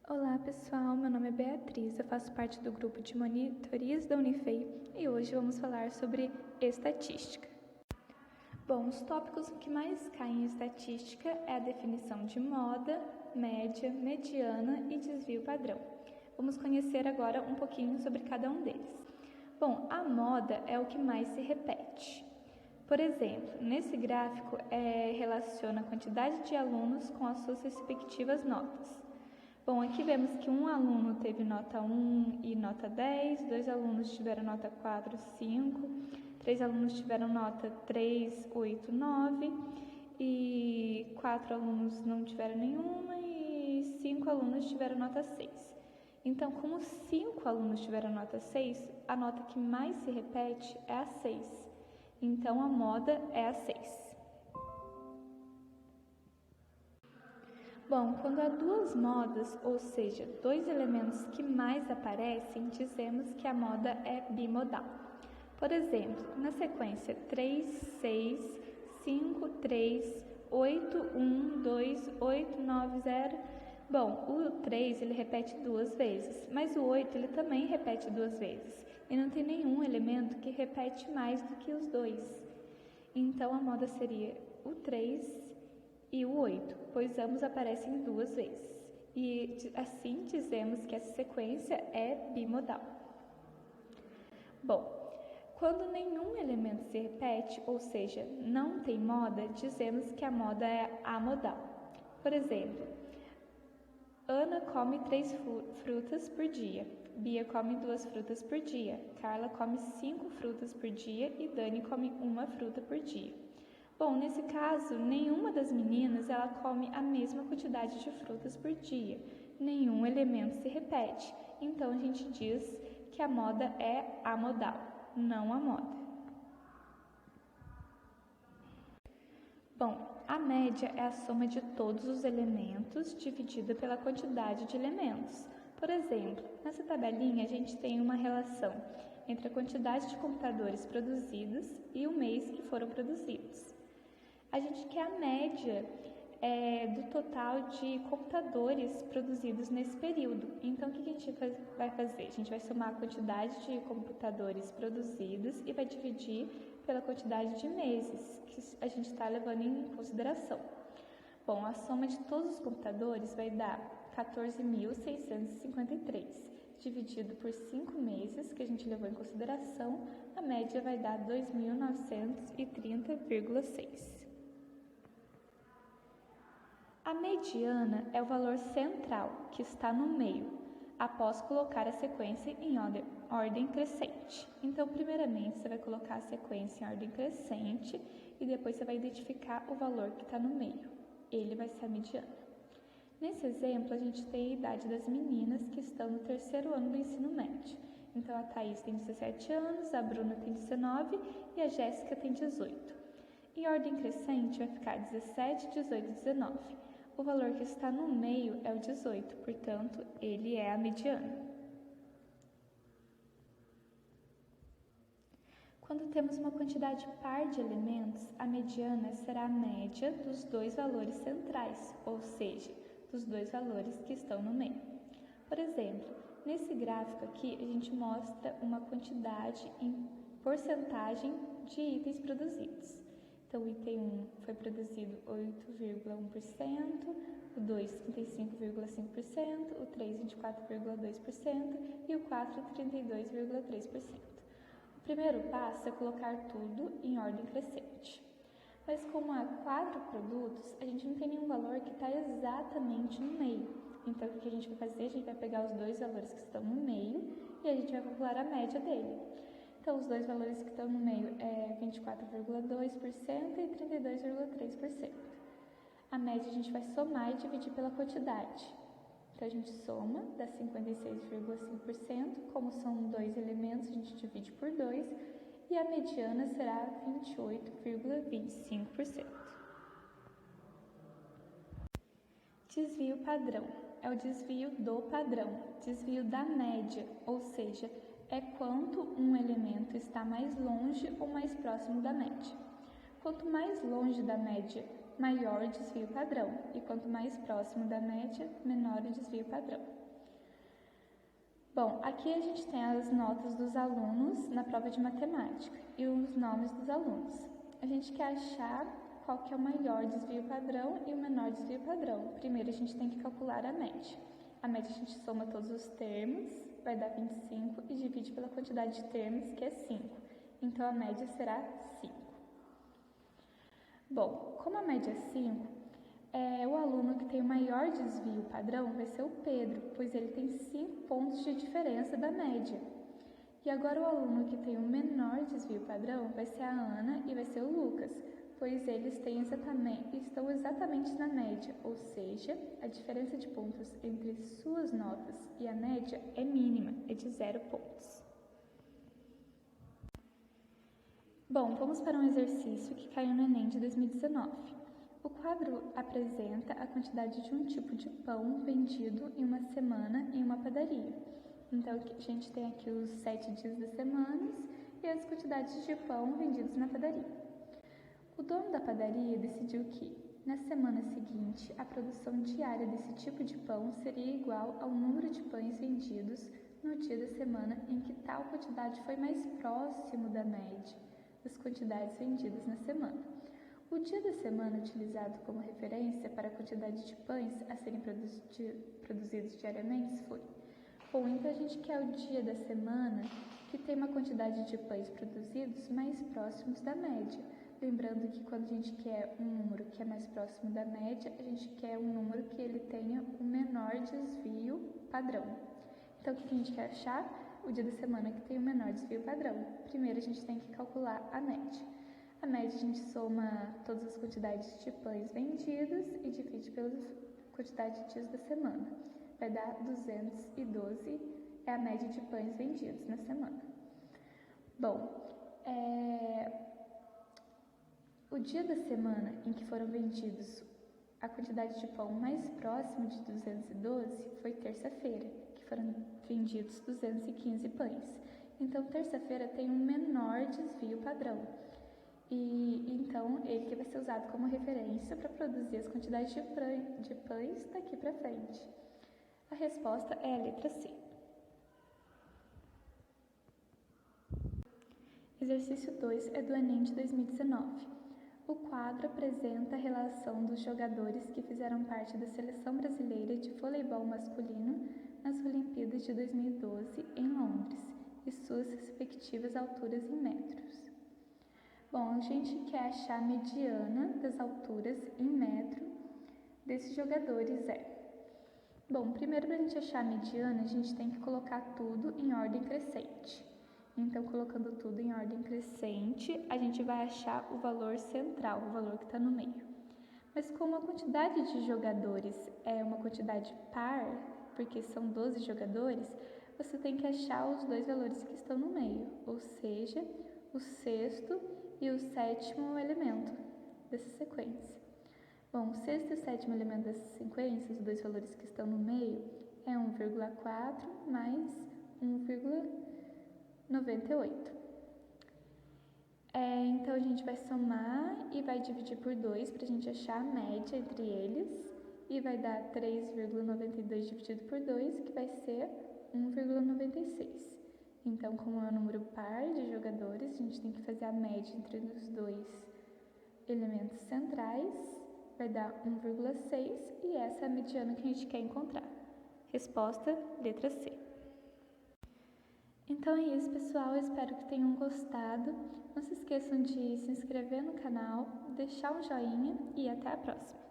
Olá pessoal, meu nome é Beatriz, eu faço parte do grupo de monitorias da Unifei e hoje vamos falar sobre estatística. Bom, os tópicos que mais caem em estatística é a definição de moda, média, mediana e desvio padrão. Vamos conhecer agora um pouquinho sobre cada um deles. Bom, a moda é o que mais se repete. Por exemplo, nesse gráfico relaciona a quantidade de alunos com as suas respectivas notas. Bom, aqui vemos que um aluno teve nota 1 e nota 10, 2 alunos tiveram nota 4, 5, 3 alunos tiveram nota 3, 8, 9 e 4 alunos não tiveram nenhuma e 5 alunos tiveram nota 6. Então, como 5 alunos tiveram nota 6, a nota que mais se repete é a 6. Então, a moda é a 6. Bom, quando há duas modas, ou seja, dois elementos que mais aparecem, dizemos que a moda é bimodal. Por exemplo, na sequência 3, 6, 5, 3, 8, 1, 2, 8, 9, 0. Bom, o 3 ele repete duas vezes, mas o 8 ele também repete duas vezes. E não tem nenhum elemento que repete mais do que os dois. Então a moda seria o 3 e o 8, pois ambos aparecem duas vezes. E assim dizemos que essa sequência é bimodal. Bom, quando nenhum elemento se repete, ou seja, não tem moda, dizemos que a moda é amodal. Por exemplo, Ana come 3 frutas por dia, Bia come 2 frutas por dia, Carla come 5 frutas por dia e Dani come 1 fruta por dia. Bom, nesse caso, nenhuma das meninas ela come a mesma quantidade de frutas por dia. Nenhum elemento se repete. Então, a gente diz que a moda é amodal, não a moda. Bom, a média é a soma de todos os elementos dividida pela quantidade de elementos. Por exemplo, nessa tabelinha a gente tem uma relação entre a quantidade de computadores produzidos e o mês que foram produzidos. A gente quer a média do total de computadores produzidos nesse período. Então, o que a gente vai fazer? A gente vai somar a quantidade de computadores produzidos e vai dividir pela quantidade de meses que a gente está levando em consideração. Bom, a soma de todos os computadores vai dar 14.653. Dividido por 5 meses que a gente levou em consideração, a média vai dar 2.930,6. A mediana é o valor central, que está no meio, após colocar a sequência em ordem crescente. Então, primeiramente, você vai colocar a sequência em ordem crescente e depois você vai identificar o valor que está no meio. Ele vai ser a mediana. Nesse exemplo, a gente tem a idade das meninas que estão no 3º ano do ensino médio. Então, a Thaís tem 17 anos, a Bruna tem 19 e a Jéssica tem 18. Em ordem crescente, vai ficar 17, 18 e 19. O valor que está no meio é o 18, portanto, ele é a mediana. Quando temos uma quantidade par de elementos, a mediana será a média dos dois valores centrais, ou seja, dos dois valores que estão no meio. Por exemplo, nesse gráfico aqui, a gente mostra uma quantidade em porcentagem de itens produzidos. Então, o item 1 foi produzido 8,1%, o 2, 35,5%, o 3, 24,2% e o 4, 32,3%. O primeiro passo é colocar tudo em ordem crescente. Mas como há 4 produtos, a gente não tem nenhum valor que está exatamente no meio. Então, o que a gente vai fazer? A gente vai pegar os dois valores que estão no meio e a gente vai calcular a média dele. Então, os dois valores que estão no meio é 24,2% e 32,3%. A média a gente vai somar e dividir pela quantidade. Então, a gente soma, dá 56,5%. Como são dois elementos, a gente divide por 2. E a mediana será 28,25%. Desvio padrão é o desvio do padrão, desvio da média, ou seja, é quanto um elemento está mais longe ou mais próximo da média. Quanto mais longe da média maior o desvio padrão, e quanto mais próximo da média, menor o desvio padrão. Bom, aqui a gente tem as notas dos alunos na prova de matemática e os nomes dos alunos. A gente quer achar qual que é o maior desvio padrão e o menor desvio padrão. Primeiro a gente tem que calcular a média. A média a gente soma todos os termos, vai dar 25 e divide pela quantidade de termos, que é 5. Então a média será 5. Bom, como a média é 5, o aluno que tem o maior desvio padrão vai ser o Pedro, pois ele tem 5 pontos de diferença da média. E agora o aluno que tem o menor desvio padrão vai ser a Ana e vai ser o Lucas, pois eles estão exatamente na média, ou seja, a diferença de pontos entre suas notas e a média é mínima, é de 0 pontos. Bom, vamos para um exercício que caiu no Enem de 2019. O quadro apresenta a quantidade de um tipo de pão vendido em uma semana em uma padaria. Então, a gente tem aqui os 7 dias das semanas e as quantidades de pão vendidos na padaria. O dono da padaria decidiu que, na semana seguinte, a produção diária desse tipo de pão seria igual ao número de pães vendidos no dia da semana em que tal quantidade foi mais próximo da média das quantidades vendidas na semana. O dia da semana utilizado como referência para a quantidade de pães a serem produzidos diariamente foi: bom, então a gente quer o dia da semana que tem uma quantidade de pães produzidos mais próximos da média. Lembrando que quando a gente quer um número que é mais próximo da média, a gente quer um número que ele tenha o menor desvio padrão. Então, o que a gente quer achar? O dia da semana que tem o menor desvio padrão. Primeiro, a gente tem que calcular a média. A média a gente soma todas as quantidades de pães vendidos e divide pela quantidade de dias da semana. Vai dar 212, é a média de pães vendidos na semana. Bom, o dia da semana em que foram vendidos a quantidade de pão mais próximo de 212 foi terça-feira, que foram vendidos 215 pães. Então, terça-feira tem um menor desvio padrão. E então, ele que vai ser usado como referência para produzir as quantidades de pães daqui para frente. A resposta é a letra C. Exercício 2 é do Enem de 2019. O quadro apresenta a relação dos jogadores que fizeram parte da seleção brasileira de voleibol masculino nas Olimpíadas de 2012 em Londres e suas respectivas alturas em metros. Bom, a gente quer achar a mediana das alturas em metro desses jogadores Bom, primeiro para a gente achar a mediana, a gente tem que colocar tudo em ordem crescente. Então, colocando tudo em ordem crescente, a gente vai achar o valor central, o valor que está no meio. Mas como a quantidade de jogadores é uma quantidade par, porque são 12 jogadores, você tem que achar os dois valores que estão no meio, ou seja, o sexto e o sétimo elemento dessa sequência. Bom, o sexto e o sétimo elemento dessa sequência, os dois valores que estão no meio, é 1,4 mais 1,98. Então, a gente vai somar e vai dividir por 2 para a gente achar a média entre eles. E vai dar 3,92 dividido por 2, que vai ser 1,96. Então, como é um número par de jogadores, a gente tem que fazer a média entre os dois elementos centrais. Vai dar 1,6 e essa é a mediana que a gente quer encontrar. Resposta, letra C. Então é isso, pessoal. Eu espero que tenham gostado. Não se esqueçam de se inscrever no canal, deixar um joinha e até a próxima.